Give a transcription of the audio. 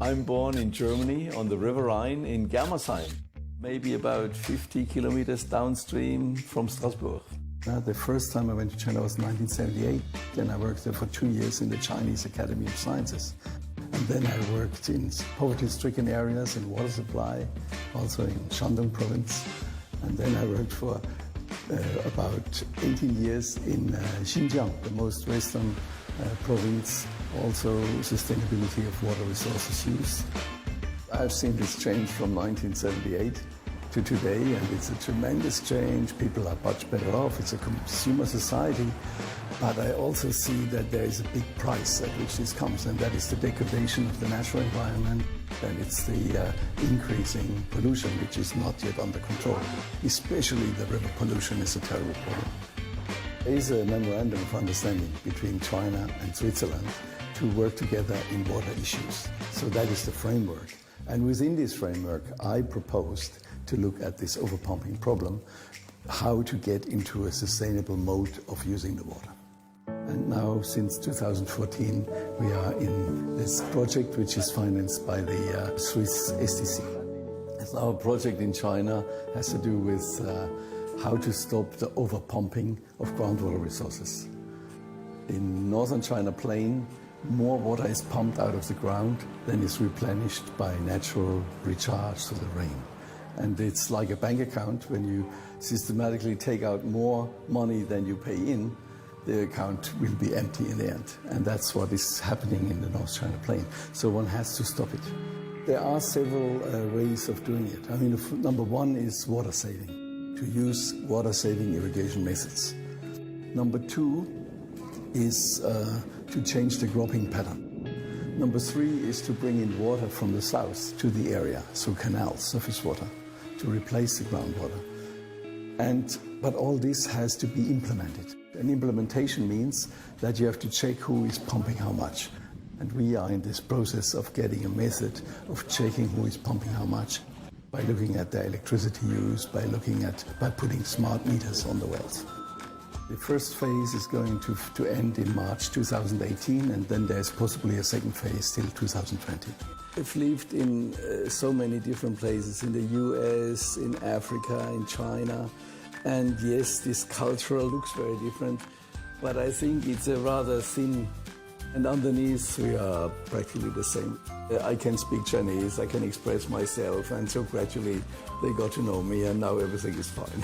I'm born in Germany on the River Rhine in Germersheim, maybe about 50 kilometers downstream from Strasbourg. The first time I went to China was 1978. Then I worked there for 2 years in the Chinese Academy of Sciences. And then I worked in poverty-stricken areas in water supply, also in Shandong province. And then I worked for about 18 years in Xinjiang, the most western province, also sustainability of water resources use. I've seen this change from 1978 to today, and it's a tremendous change. People are much better off. It's a consumer society. But I also see that there is a big price at which this comes, and that is the degradation of the natural environment, and it's the increasing pollution, which is not yet under control. Especially the river pollution is a terrible problem. There is a memorandum of understanding between China and Switzerland to work together in water issues. So that is the framework. And within this framework, I proposed to look at this overpumping problem, how to get into a sustainable mode of using the water. And now, since 2014, we are in this project which is financed by the Swiss STC. And our project in China has to do with how to stop the overpumping of groundwater resources. In northern China plain, more water is pumped out of the ground than is replenished by natural recharge through the rain. And it's like a bank account. When you systematically take out more money than you pay in, the account will be empty in the end. And that's what is happening in the North China Plain. So one has to stop it. There are several ways of doing it. I mean, number one is water saving, to use water saving irrigation methods. Number two is to change the cropping pattern. Number three is to bring in water from the south to the area, through canals, surface water, to replace the groundwater. But all this has to be implemented. And implementation means that you have to check who is pumping how much. And we are in this process of getting a method of checking who is pumping how much by looking at their electricity use, by putting smart meters on the wells. The first phase is going to end in March 2018, and then there's possibly a second phase till 2020. I've lived in so many different places, in the US, in Africa, in China. And yes, this cultural looks very different, but I think it's a rather thin, and underneath we are practically the same. I can speak Chinese, I can express myself, and so gradually they got to know me, and now everything is fine.